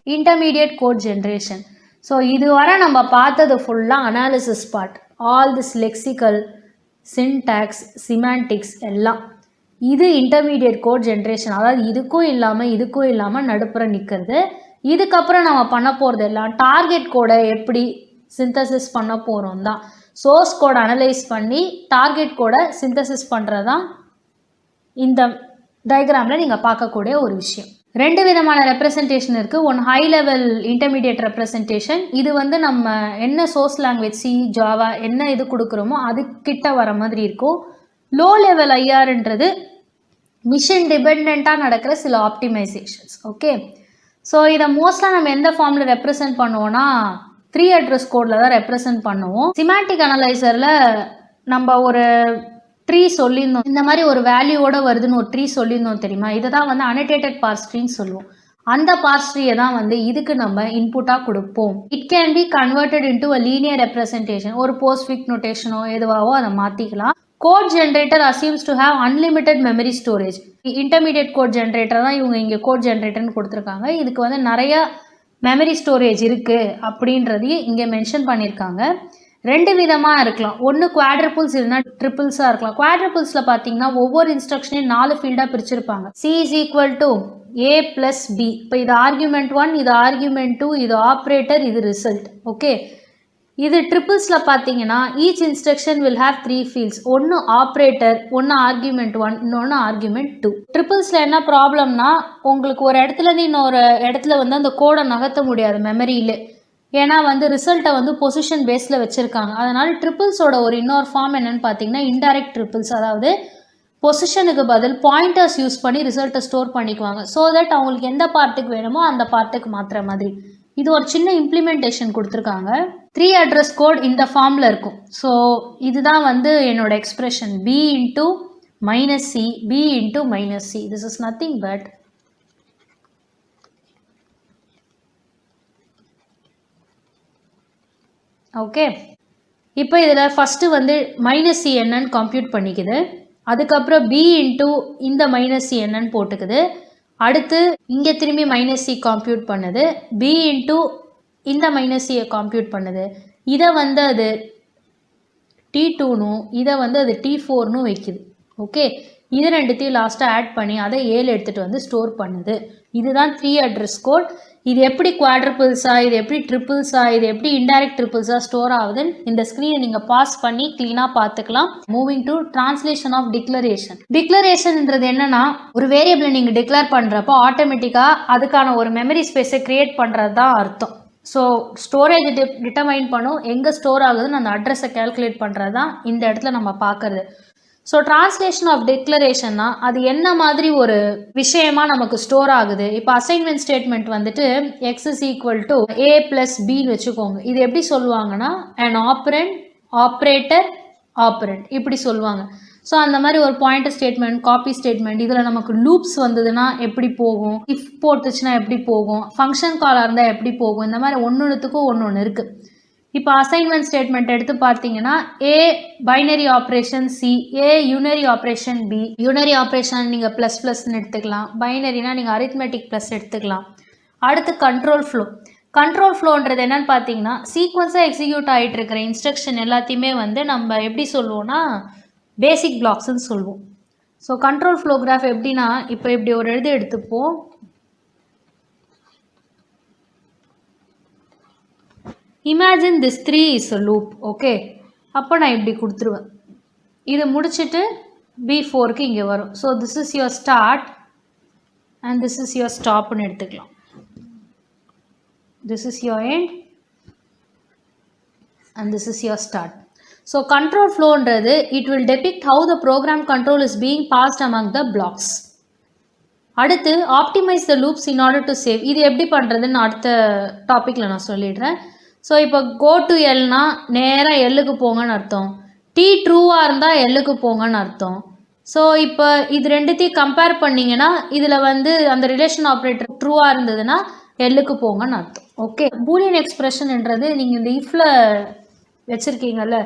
Intermediate code generation. So இதுவரை நம்ம பார்த்தது ஃபுல்லாக analysis part, all this lexical, syntax, semantics எல்லாம். இது இன்டர்மீடியட் கோட் ஜென்ரேஷன், அதாவது இதுக்கும் இல்லாமல் நடுப்புற நிற்கிறது. இதுக்கப்புறம் நம்ம பண்ண போகிறது எல்லாம் டார்கெட் கோடை எப்படி சிந்தசிஸ் பண்ண போகிறோம் தான். சோர்ஸ் கோடை அனலைஸ் பண்ணி டார்கெட் கோடை சிந்தசிஸ் பண்ணுறது தான் இந்த டயக்ராமில் நீங்கள் பார்க்கக்கூடிய ஒரு விஷயம். 2 விதமான ரெப்ரசன்டேஷன் இருக்குது. One high level intermediate representation. இது வந்து நம்ம என்ன சோர்ஸ் லாங்குவேஜ் சி, ஜாவா என்ன இது கொடுக்குறோமோ அதுக்கிட்ட வர மாதிரி இருக்கும். லோ லெவல் ஐஆர்ன்றது மிஷின் டிபெண்ட்டாக நடக்கிற சில ஆப்டிமைசேஷன்ஸ். ஓகே, ஸோ இதை மோஸ்ட்டாக நம்ம எந்த ஃபார்மில் ரெப்ரசன்ட் பண்ணுவோம்னா 3 அட்ரஸ் கோடில் தான் ரெப்ரசன்ட் பண்ணுவோம். சிமாட்டிக் அனலைசரில் நம்ம ஒரு ட்ரீ சொல்லியிருந்தோம், இந்த மாதிரி ஒரு வேல்யூவோட வருதுன்னு ஒரு ட்ரீ சொல்லியிருந்தோம் தெரியுமா. இதை தான் வந்து அனடேட்டட் பார்ஸ் ட்ரீன்னு சொல்லுவோம். அந்த பார்ஸ் ட்ரீயை தான் வந்து இதுக்கு நம்ம இன்புட்டாக கொடுப்போம். It can be converted into a linear representation. ஒரு போஸ்ட்ஃபிக் நோட்டேஷனோ எதுவாகவோ அதை மாற்றிக்கலாம். Code generator assumes to have unlimited memory storage. Intermediate code generator தான் இவங்க இங்கே கோட் ஜென்ரேட்டர்னு கொடுத்துருக்காங்க. இதுக்கு வந்து நிறைய மெமரி ஸ்டோரேஜ் இருக்குது அப்படின்றதையும் இங்கே மென்ஷன் பண்ணியிருக்காங்க. 2 விதமாக இருக்கலாம். ஒன்று குவாட்ரபிள்ஸ் இல்லைனா ட்ரிபிள்ஸாக இருக்கலாம். குவாட்ரபிள்ஸில் பார்த்தீங்கன்னா ஒவ்வொரு இன்ஸ்ட்ரக்ஷனையும் 4 ஃபீல்டாக பிரிச்சிருப்பாங்க. C is equal to A plus B. இப்போ இது ஆர்கியூமெண்ட் 1, இது ஆர்கியூமெண்ட் 2, இது ஆப்ரேட்டர், இது ரிசல்ட். ஓகே, இது ட்ரிபிள்ஸில் பார்த்தீங்கன்னா each instruction will have 3 fields. ஒன்று ஆப்ரேட்டர், ஒன்று ஆர்கியூமெண்ட் 1, இன்னொன்று ஆர்கியூமெண்ட் 2. ட்ரிபிள்ஸில் என்ன ப்ராப்ளம்னா உங்களுக்கு ஒரு இடத்துலேருந்து இன்னொரு இடத்துல வந்து அந்த கோடை நகர்த்த முடியாது மெமரியிலே. ஏன்னா வந்து ரிசல்ட்டை வந்து பொசிஷன் பேஸில் வச்சுருக்காங்க. அதனால் ட்ரிபிள்ஸோட ஒரு இன்னொரு ஃபார்ம் என்னென்னு பார்த்தீங்கன்னா இன்டைரக்ட் ட்ரிபிள்ஸ். அதாவது பொசிஷனுக்கு பதில் பாயிண்டர்ஸ் யூஸ் பண்ணி ரிசல்ட்டை ஸ்டோர் பண்ணிக்குவாங்க. ஸோ தட் அவங்களுக்கு எந்த பார்ட்டுக்கு வேணுமோ அந்த பார்ட்டுக்கு மாற்றுற மாதிரி. இது ஒரு சின்ன இம்ப்ளிமெண்டேஷன் கொடுத்துருக்காங்க. 3 அட்ரஸ் கோட் இந்த ஃபார்மில் இருக்கும். ஸோ இதுதான் வந்து என்னோட expression B into -C, B into -C. This is nothing but okay. இப்போ இதில் ஃபஸ்ட்டு வந்து -C என்னன்னு கம்ப்யூட் பண்ணிக்குது. அதுக்கப்புறம் B into இந்த -C என்னன்னு போட்டுக்குது. அடுத்து இங்கே திரும்பி -C கம்ப்யூட் பண்ணுது. B into இந்த -Cயை கம்ப்யூட் பண்ணுது. இதை வந்து அது T2னும் இதை வந்து அது T4னும் வைக்குது. ஓகே, இது ரெண்டுத்தையும் லாஸ்ட்டாக ஆட் பண்ணி அதை 7 எடுத்துகிட்டு வந்து ஸ்டோர் பண்ணுது. இதுதான் 3 அட்ரஸ் கோட். இது எப்படி குவாட்ரபிள்ஸா, இது எப்படி ட்ரிபிள்ஸா, இது எப்படி இன்டைரக்ட் ட்ரிபிள்ஸா ஸ்டோர் ஆகுதுன்னு இந்த ஸ்க்ரீனை நீங்கள் பாஸ் பண்ணி க்ளீனாக பார்த்துக்கலாம். Moving to translation of declaration. டிக்ளரேஷன்ன்றது என்னன்னா ஒரு வேரியபிளை நீங்கள் டிக்ளேர் பண்ணுறப்போ ஆட்டோமேட்டிக்காக அதுக்கான ஒரு மெமரி ஸ்பேஸை க்ரியேட் பண்ணுறது தான் அர்த்தம். ஸோ ஸ்டோரேஜ் டிட்டர்மைன் பண்ணும், எங்கே ஸ்டோர் ஆகுதுன்னு அந்த அட்ரஸை கேல்குலேட் பண்ணுறது தான் இந்த இடத்துல நம்ம பார்க்குறது. ஸோ டிரான்ஸ்லேஷன் ஆஃப் டிக்ளரேஷன்னா அது என்ன மாதிரி ஒரு விஷயமா நமக்கு ஸ்டோர் ஆகுது. இப்போ அசைன்மெண்ட் ஸ்டேட்மெண்ட் வந்துட்டு x is equal to A plus Bன்னு வச்சுக்கோங்க. இது எப்படி சொல்லுவாங்கன்னா an operand, operator, operand இப்படி சொல்லுவாங்க. ஸோ அந்த மாதிரி ஒரு பாயிண்டர் ஸ்டேட்மெண்ட், காப்பி ஸ்டேட்மெண்ட், இதில் நமக்கு லூப்ஸ் வந்ததுன்னா எப்படி போகும், இஃப் போட்டுச்சுன்னா எப்படி போகும், ஃபங்க்ஷன் காலாக இருந்தால் எப்படி போகும், இந்த மாதிரி ஒன்றுத்துக்கும் ஒன்று இருக்குது. இப்போ அசைன்மெண்ட் ஸ்டேட்மெண்ட் எடுத்து பார்த்தீங்கன்னா A binary operation C, A யூனரி operation B. யூனரி operation நீங்கள் ++ன்னு எடுத்துக்கலாம், பைனரினா நீங்கள் அரித்மெட்டிக் ப்ளஸ் எடுத்துக்கலாம். அடுத்து கண்ட்ரோல் ஃப்ளோ. கண்ட்ரோல் ஃப்ளோன்றது என்னன்னு பார்த்தீங்கன்னா சீக்வன்ஸாக எக்ஸிக்யூட் ஆகிட்டு இருக்கிற இன்ஸ்ட்ரக்ஷன் எல்லாத்தையுமே வந்து நம்ம எப்படி சொல்லுவோம்னா பேசிக் பிளாக்ஸ்ன்னு சொல்லுவோம். ஸோ கண்ட்ரோல் ஃப்ளோ கிராஃப் எப்படின்னா இப்போ இப்படி ஒரு எடுத்துப்போம். Imagine this 3 is a loop. Okay, அப்போ நான் இப்படி கொடுத்துருவேன். இது முடிச்சுட்டு B4க்கு இங்கே வரும். So this is your start and this is your ஸ்டாப்னு எடுத்துக்கலாம். This is your end and this is your start. So control ஃப்ளோன்றது it will depict how the program control is being passed among the blocks. அடுத்து optimise the loops in order to save. இது எப்படி பண்ணுறதுன்னு அடுத்த டாப்பிக்கில் நான் சொல்லிடுறேன். So இப்போ கோ டு எல்னா நேராக எல்லுக்கு போங்கன்னு அர்த்தம். T ட்ரூவாக இருந்தால் எல்லுக்கு போங்கன்னு அர்த்தம். ஸோ இப்போ இது ரெண்டுத்தையும் கம்பேர் பண்ணிங்கன்னா இதில் வந்து அந்த ரிலேஷன் ஆப்ரேட்டர் ட்ரூவாக இருந்ததுன்னா எல்லுக்கு போங்கன்னு அர்த்தம். ஓகே, பூலியன் எக்ஸ்பிரஷன்ன்றது நீங்கள் இந்த இஃப்ல வச்சுருக்கீங்கல்ல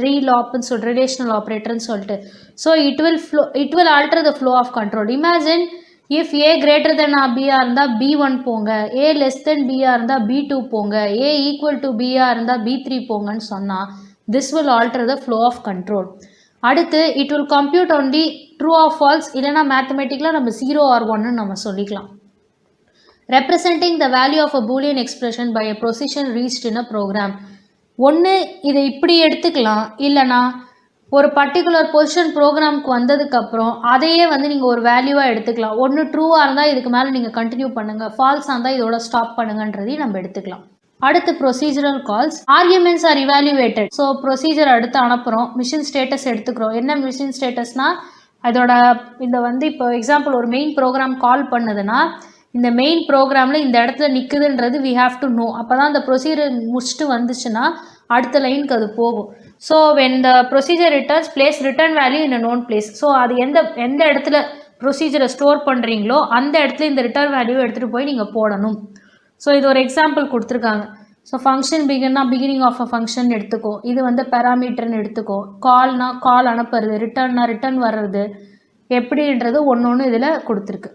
ரீலாப்னு ரிலேஷனல் ஆப்ரேட்டர்னு சொல்லிட்டு. So it will alter the flow of control. Imagine if A greater than B இருந்தால் B1 போங்க, ஏ லெஸ் தென் பிஆ இருந்தால் B2 போங்க, ஏ ஈக்குவல் டு பிஆ இருந்தால் B3 போங்கன்னு சொன்னால் this will alter the flow of control. அடுத்து it will compute only true or false, இல்லைனா மேத்தமெட்டிக்கலாக நம்ம 0 or 1ன்னு நம்ம சொல்லிக்கலாம். Representing the value of a Boolean expression by a position reached in a program. ஒன்று இதை இப்படி எடுத்துக்கலாம், இல்லைனா ஒரு பர்டிகுலர் பொசிஷன் ப்ரோக்ராமுக்கு வந்ததுக்கப்புறம் அதையே வந்து நீங்கள் ஒரு வேல்யூவாக எடுத்துக்கலாம். ஒன்று ட்ரூவாக இருந்தால் இதுக்கு மேலே நீங்கள் கண்டினியூ பண்ணுங்கள், ஃபால்ஸாக இருந்தால் இதோட ஸ்டாப் பண்ணுங்கன்றதையும் நம்ம எடுத்துக்கலாம். அடுத்து procedural calls. Arguments are evaluated. So procedure அடுத்து அனுப்புகிறோம், மிஷின் ஸ்டேட்டஸ் எடுத்துக்கிறோம். என்ன மிஷின் ஸ்டேட்டஸ்னால் அதோட இந்த வந்து இப்போ எக்ஸாம்பிள் ஒரு மெயின் ப்ரோக்ராம் கால் பண்ணுதுன்னா இந்த மெயின் ப்ரோக்ராமில் இந்த இடத்துல நிற்குதுன்றது வி ஹாவ் டு நோ. அப்போ தான் அந்த ப்ரொசீஜர் முடிச்சுட்டு வந்துச்சுன்னா அடுத்த லைனுக்கு அது போகும். So when the procedure returns place return value in a known place. So அது எந்த இடத்துல ப்ரொசீஜரை ஸ்டோர் பண்ணுறீங்களோ அந்த இடத்துல இந்த ரிட்டர்ன் வேல்யூ எடுத்துகிட்டு போய் நீங்கள் போடணும். ஸோ இது ஒரு எக்ஸாம்பிள் கொடுத்துருக்காங்க. ஸோ ஃபங்க்ஷன் பிகின்னா பிகினிங் ஆஃப் அ ஃபங்க்ஷன் எடுத்துக்கோ, இது வந்து பேராமீட்டர்னு எடுத்துக்கோ, கால்னா கால் அனுப்புறது, ரிட்டர்னா ரிட்டர்ன் வர்றது எப்படின்றது ஒன்று ஒன்று இதில் கொடுத்துருக்கு.